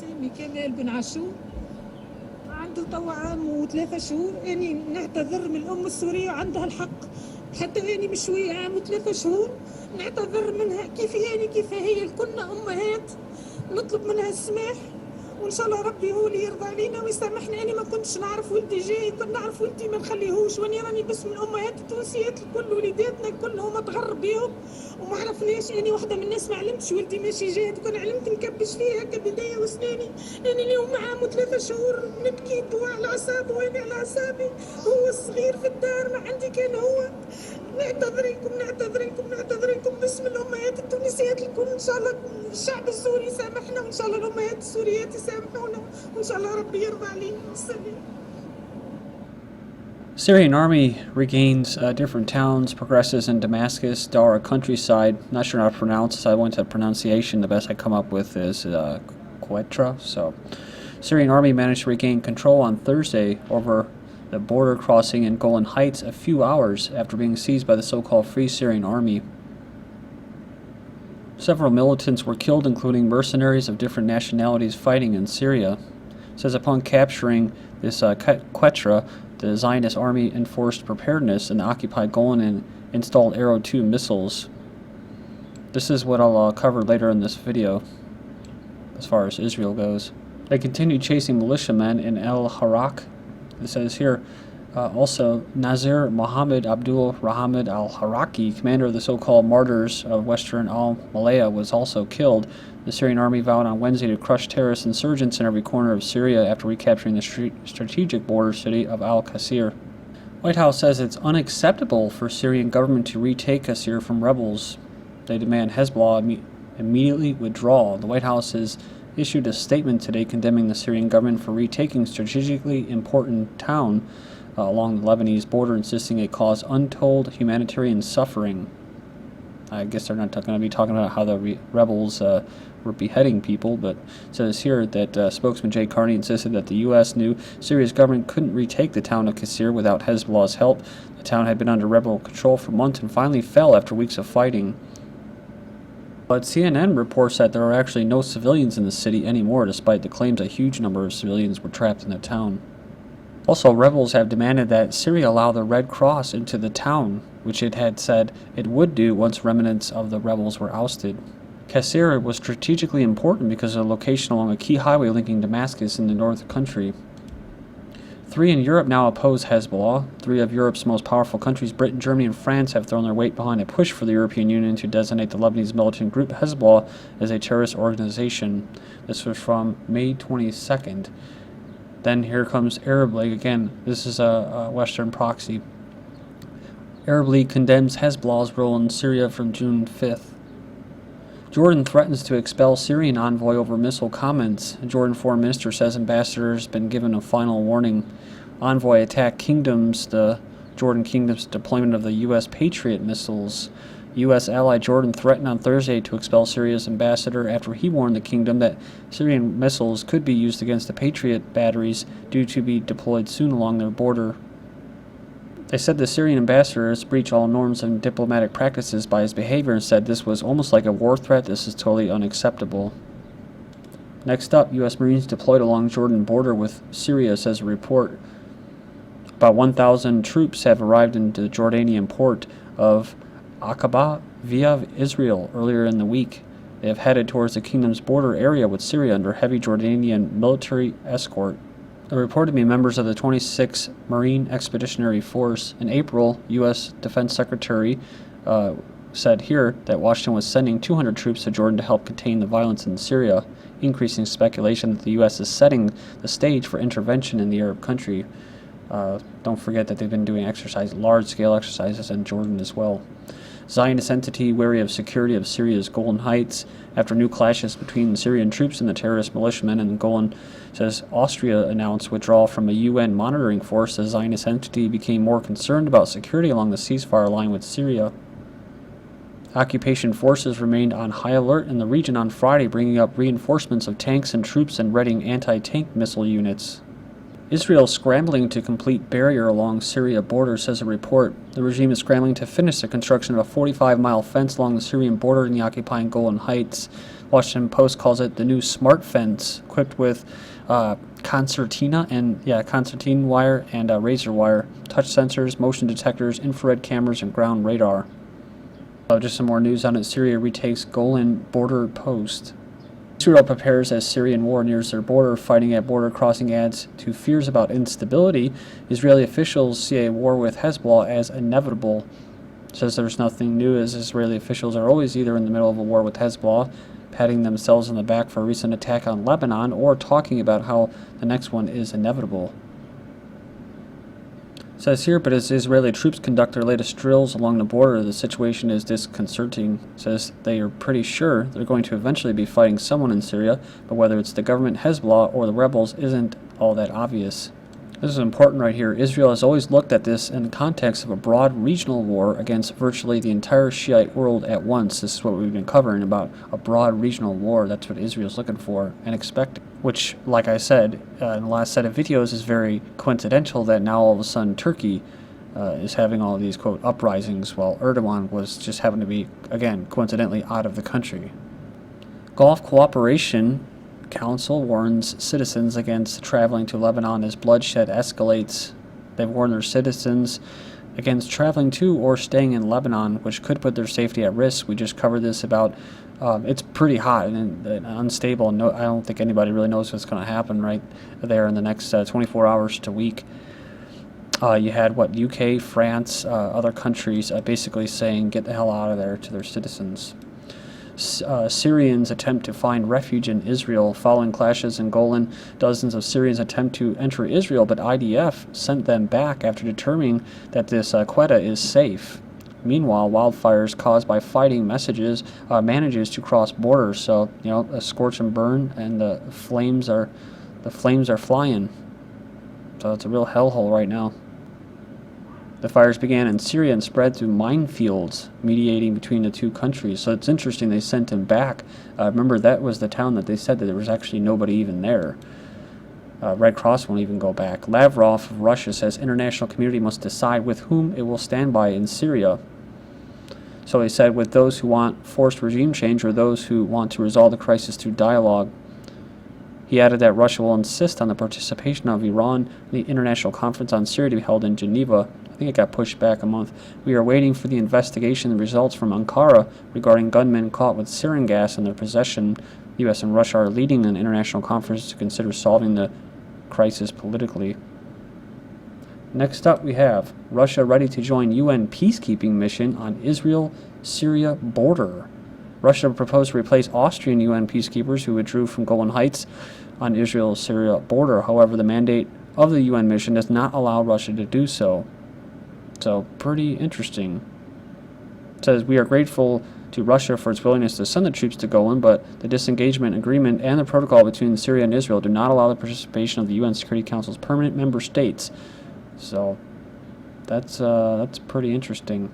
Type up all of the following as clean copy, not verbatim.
سامي كمال بن عاشور عنده توا عام و3 شهور. أني نعتذر من الأم السورية، عندها الحق حتى أني بشوية عام و3 شهور نعتذر منها. كيف هي كلنا أمهات نطلب منها السماح، وإن شاء الله ربي هو اللي يرضى علينا ويسامحنا. أنا ما كنتش نعرف ولدي جاي، كنت نعرف ولدي ما نخليهوش، وأني راني باسم الأمهات التونسيات الكل وليداتنا كلهم تغرب بيهم وما عرفناش. أنا واحدة من الناس ما علمتش ولدي ماشي جاهد، كون علمت نكبش فيها كبداية وسناني. أنا اليوم عام و3 شهور نبكي هو على أعصابه وأنا على أعصابي، هو الصغير في الدار ما عندي كان هو. نعتذركم باسم الأمهات التونسيات الكل. إن شاء الله الشعب السوري يسامحنا، وإن شاء الله الأمهات السوريات يسامحونا، وإن شاء الله ربي يرضى علينا. السلام. Syrian army regains different towns, progresses in Damascus, Daraa countryside. Not sure how to pronounce this. I went to pronunciation. The best I come up with is Quneitra. So, Syrian army managed to regain control on Thursday over the border crossing in Golan Heights a few hours after being seized by the so-called Free Syrian Army. Several militants were killed, including mercenaries of different nationalities fighting in Syria. It says upon capturing this Quneitra, the Zionist army enforced preparedness in the occupied Golan and installed Arrow 2 missiles. This is what I'll cover later in this video as far as Israel goes. They continued chasing militiamen in al-Harak. It says here, also, Nazir Mohammed Abdul Rahman al-Haraki, commander of the so-called Martyrs of Western al-Malaya, was also killed. The Syrian army vowed on Wednesday to crush terrorist insurgents in every corner of Syria after recapturing the strategic border city of al-Qusayr. White House says it's unacceptable for Syrian government to retake Qusayr from rebels. They demand Hezbollah immediately withdraw. The White House has issued a statement today condemning the Syrian government for retaking strategically important town along the Lebanese border, insisting it caused untold humanitarian suffering. I guess they're not going to be talking about how the rebels were beheading people, but it says here that spokesman Jay Carney insisted that the U.S. knew Syria's government couldn't retake the town of Qusayr without Hezbollah's help. The town had been under rebel control for months and finally fell after weeks of fighting. But CNN reports that there are actually no civilians in the city anymore, despite the claims a huge number of civilians were trapped in the town. Also, rebels have demanded that Syria allow the Red Cross into the town, which it had said it would do once remnants of the rebels were ousted. Qusayr was strategically important because of the location along a key highway linking Damascus in the north of the country. 3 in Europe now oppose Hezbollah. 3 of Europe's most powerful countries, Britain, Germany, and France, have thrown their weight behind a push for the European Union to designate the Lebanese militant group Hezbollah as a terrorist organization. This was from May 22nd. Then here comes Arab League again. This is a Western proxy. Arab League condemns Hezbollah's role in Syria from June 5th. Jordan threatens to expel Syrian envoy over missile comments. A Jordan foreign minister says ambassador has been given a final warning. Envoy attacked the Jordan kingdom's deployment of the U.S. Patriot missiles. U.S. ally Jordan threatened on Thursday to expel Syria's ambassador after he warned the kingdom that Syrian missiles could be used against the Patriot batteries due to be deployed soon along their border. They said the Syrian ambassador has breached all norms and diplomatic practices by his behavior and said this was almost like a war threat. This is totally unacceptable. Next up, U.S. Marines deployed along Jordan border with Syria, says a report. About 1,000 troops have arrived into the Jordanian port of Aqaba via Israel earlier in the week. They have headed towards the kingdom's border area with Syria under heavy Jordanian military escort. They're reported to be members of the 26th Marine Expeditionary Force. In April, U.S. Defense Secretary said here that Washington was sending 200 troops to Jordan to help contain the violence in Syria, increasing speculation that the U.S. is setting the stage for intervention in the Arab country. Don't forget that they've been doing large-scale exercises in Jordan as well. Zionist entity wary of security of Syria's Golan Heights after new clashes between Syrian troops and the terrorist militiamen in Golan, says Austria announced withdrawal from a UN monitoring force. The Zionist entity became more concerned about security along the ceasefire line with Syria. Occupation forces remained on high alert in the region on Friday, bringing up reinforcements of tanks and troops and readying anti-tank missile units. Israel scrambling to complete barrier along Syria border, says a report. The regime is scrambling to finish the construction of a 45-mile fence along the Syrian border in the occupying Golan Heights. Washington Post calls it the new smart fence, equipped with concertina wire and razor wire, touch sensors, motion detectors, infrared cameras, and ground radar. Just some more news on it. Syria retakes Golan border post. Israel prepares as Syrian war nears their border. Fighting at border crossing adds to fears about instability. Israeli officials see a war with Hezbollah as inevitable. Says there's nothing new, as Israeli officials are always either in the middle of a war with Hezbollah, patting themselves on the back for a recent attack on Lebanon, or talking about how the next one is inevitable. It says here, but as Israeli troops conduct their latest drills along the border, the situation is disconcerting. It says they are pretty sure they're going to eventually be fighting someone in Syria, but whether it's the government, Hezbollah, or the rebels isn't all that obvious. This is important right here. Israel has always looked at this in the context of a broad regional war against virtually the entire Shiite world at once. This is what we've been covering about a broad regional war. That's what Israel's looking for and expecting. Which, like I said in the last set of videos, is very coincidental that now all of a sudden Turkey is having all of these, quote, uprisings, while Erdogan was just happened to be, again, coincidentally out of the country. Gulf Cooperation Council warns citizens against traveling to Lebanon as bloodshed escalates. They've warned their citizens against traveling to or staying in Lebanon, which could put their safety at risk. We just covered this about, it's pretty hot and unstable. No, I don't think anybody really knows what's going to happen right there in the next 24 hours to week. You had, UK, France, other countries basically saying, get the hell out of there to their citizens. Syrians attempt to find refuge in Israel. Following clashes in Golan, dozens of Syrians attempt to enter Israel, but IDF sent them back after determining that this Quneitra is safe. Meanwhile, wildfires caused by fighting manages to cross borders. So, a scorch and burn, and the flames are flying. So it's a real hellhole right now. The fires began in Syria and spread through minefields, mediating between the two countries. So it's interesting they sent him back. Remember, that was the town that they said that there was actually nobody even there. Red Cross won't even go back. Lavrov of Russia says international community must decide with whom it will stand by in Syria. So he said, with those who want forced regime change or those who want to resolve the crisis through dialogue. He added that Russia will insist on the participation of Iran in the international conference on Syria to be held in Geneva. I think it got pushed back a month. We are waiting for the investigation and results from Ankara regarding gunmen caught with sarin gas in their possession. The U.S. and Russia are leading an international conference to consider solving the crisis politically. Next up, we have Russia ready to join UN peacekeeping mission on Israel-Syria border. Russia proposed to replace Austrian UN peacekeepers who withdrew from Golan Heights on Israel-Syria border. However, the mandate of the UN mission does not allow Russia to do so. So, pretty interesting. It says, we are grateful to Russia for its willingness to send the troops to Golan, but the disengagement agreement and the protocol between Syria and Israel do not allow the participation of the UN Security Council's permanent member states. So, that's pretty interesting.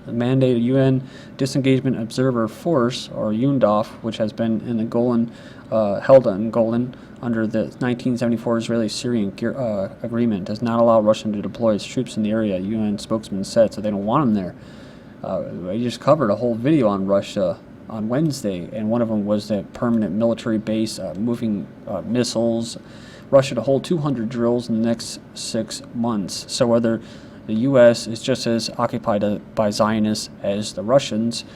The mandated UN Disengagement Observer Force, or UNDOF, which has been in the Golan, held in Golan under the 1974 Israeli-Syrian agreement, does not allow Russia to deploy its troops in the area, UN spokesman said, so they don't want them there. I just covered a whole video on Russia on Wednesday, and one of them was the permanent military base, moving missiles. Russia to hold 200 drills in the next 6 months. So whether the U.S. is just as occupied by Zionists as the Russians,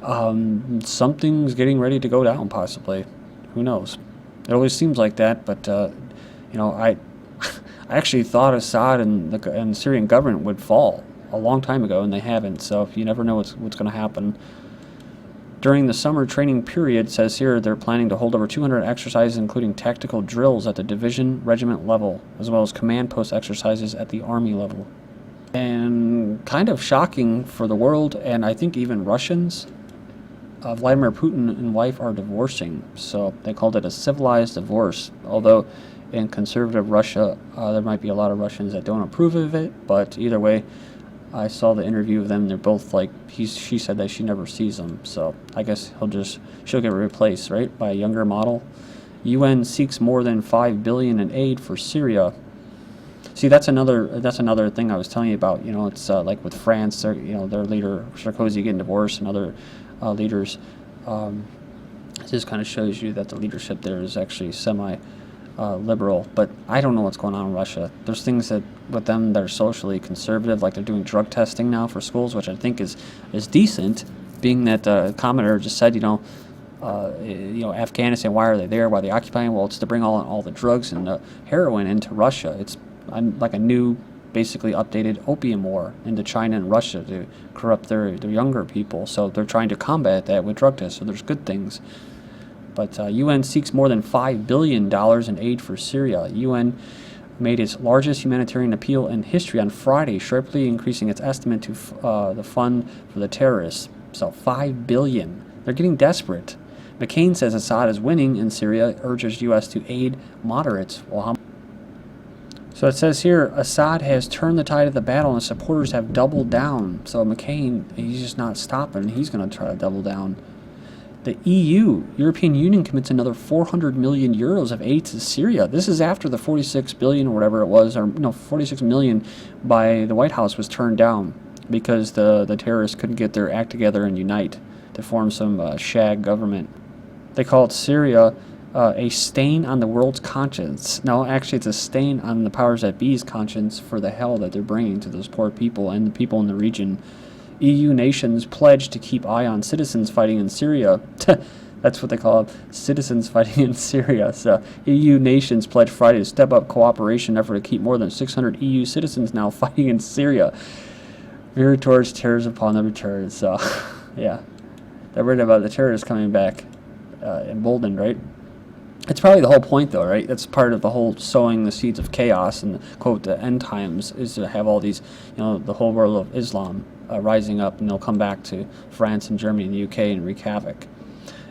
something's getting ready to go down, possibly. Who knows? It always seems like that, but I actually thought Assad and the Syrian government would fall a long time ago, and they haven't. So you never know what's going to happen. During the summer training period, says here, they're planning to hold over 200 exercises, including tactical drills at the division regiment level, as well as command post exercises at the army level. And kind of shocking for the world, and I think even Russians, Vladimir Putin and wife are divorcing. So they called it a civilized divorce. Although in conservative Russia, there might be a lot of Russians that don't approve of it. But either way, I saw the interview of them. They're both like, she said that she never sees him. So I guess she'll get replaced, right, by a younger model. UN seeks more than $5 billion in aid for Syria. See, that's another thing I was telling you about. It's like with France, their leader Sarkozy getting divorced, and other leaders. It just kind of shows you that the leadership there is actually liberal, but I don't know what's going on in Russia. There's things that with them that are socially conservative, like they're doing drug testing now for schools, which I think is decent, being that the commentator just said, Afghanistan, why are they there? Why are they occupying? Well, it's to bring all the drugs and the heroin into Russia. It's like a new, basically updated opium war into China and Russia to corrupt their younger people. So they're trying to combat that with drug tests. So there's good things. But UN seeks more than $5 billion in aid for Syria. UN made its largest humanitarian appeal in history on Friday, sharply increasing its estimate to the fund for the terrorists. So $5 billion. They're getting desperate. McCain says Assad is winning in Syria, urges U.S. to aid moderates. So it says here, Assad has turned the tide of the battle and his supporters have doubled down. So McCain, he's just not stopping. He's going to try to double down. The European Union, commits another 400 million euros of aid to Syria. This is after the 46 billion or whatever it was, 46 million by the White House was turned down because the terrorists couldn't get their act together and unite to form some shag government. They call it Syria a stain on the world's conscience. No, actually it's a stain on the powers that be's conscience for the hell that they're bringing to those poor people and the people in the region. EU nations pledge to keep eye on citizens fighting in Syria. That's what they call it, citizens fighting in Syria. So EU nations pledged Friday to step up cooperation effort to keep more than 600 EU citizens now fighting in Syria. Veer towards terrorists upon the return. So, yeah. They're worried about the terrorists coming back emboldened, right? It's probably the whole point, though, right? That's part of the whole sowing the seeds of chaos and, quote, the end times is to have all these, the whole world of Islam rising up, and they'll come back to France and Germany and the UK and wreak havoc.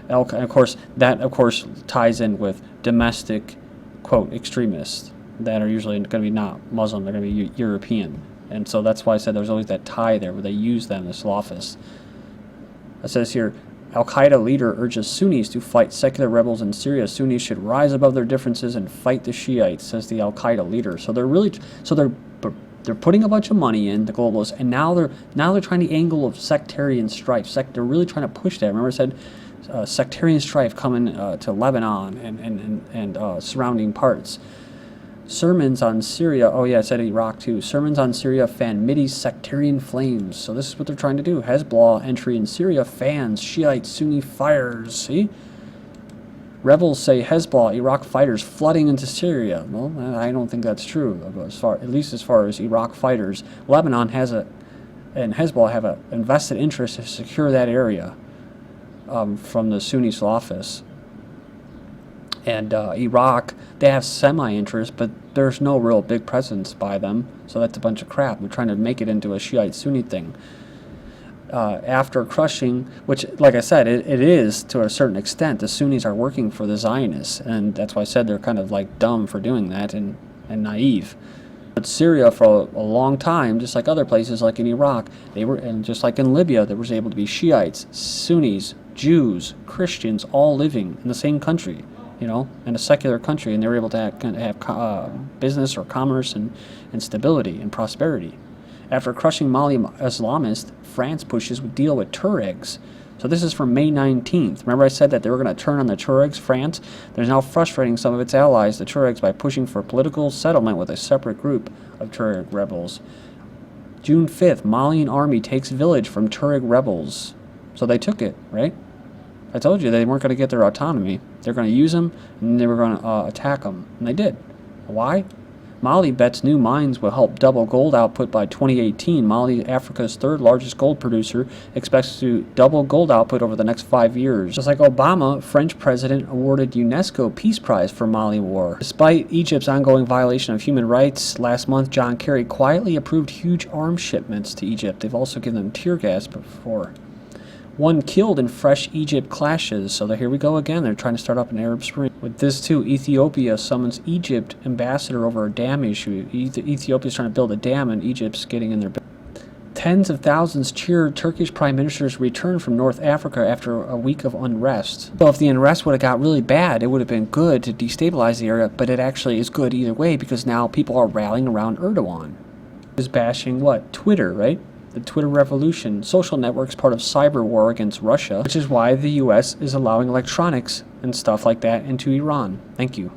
And of course, that, ties in with domestic, quote, extremists that are usually going to be not Muslim, they're going to be European. And so that's why I said there's always that tie there where they use them as Salafists. It says here, Al-Qaeda leader urges Sunnis to fight secular rebels in Syria. Sunnis should rise above their differences and fight the Shiites, says the Al-Qaeda leader. So they're putting a bunch of money in, the globalists, and now they're trying the angle of sectarian strife. They're really trying to push that. Remember I said sectarian strife coming to Lebanon and surrounding parts. Sermons on Syria, it said Iraq too. Sermons on Syria fan Mideast sectarian flames. So this is what they're trying to do. Hezbollah entry in Syria fans Shiite Sunni fires. See? Rebels say Hezbollah Iraq fighters flooding into Syria. Well, I don't think that's true. At least as far as Iraq fighters, Lebanon and Hezbollah have an invested interest to secure that area from the Sunni Salafists. And Iraq, they have semi-interest, but there's no real big presence by them, so that's a bunch of crap. They're trying to make it into a Shiite-Sunni thing. After crushing, which, like I said, it is to a certain extent, the Sunnis are working for the Zionists, and that's why I said they're kind of like dumb for doing that and naive. But Syria, for a long time, just like other places, like in Iraq, and just like in Libya, there was able to be Shiites, Sunnis, Jews, Christians, all living in the same country. In a secular country, and they were able to have business or commerce and stability and prosperity. After crushing Mali Islamists, France pushes with deal with Tuaregs. So this is from May 19th. Remember I said that they were going to turn on the Tuaregs, France? They're now frustrating some of its allies, the Tuaregs, by pushing for political settlement with a separate group of Tuareg rebels. June 5th, Malian army takes village from Tuareg rebels. So they took it, right? I told you they weren't going to get their autonomy. They're going to use them, and they were going to attack them. And they did. Why? Mali bets new mines will help double gold output by 2018. Mali, Africa's third largest gold producer, expects to double gold output over the next 5 years. Just like Obama, French president awarded UNESCO Peace Prize for Mali war. Despite Egypt's ongoing violation of human rights, last month John Kerry quietly approved huge arms shipments to Egypt. They've also given them tear gas before. One killed in fresh Egypt clashes. So here we go again. They're trying to start up an Arab Spring. With this too, Ethiopia summons Egypt ambassador over a dam issue. Ethiopia's trying to build a dam and Egypt's getting in their Tens of thousands cheered Turkish Prime Minister's return from North Africa after a week of unrest. So if the unrest would have got really bad, it would have been good to destabilize the area, but it actually is good either way because now people are rallying around Erdogan. Is bashing what? Twitter, right? the Twitter revolution, social networks part of cyber war against Russia, which is why the US is allowing electronics and stuff like that into Iran. Thank you.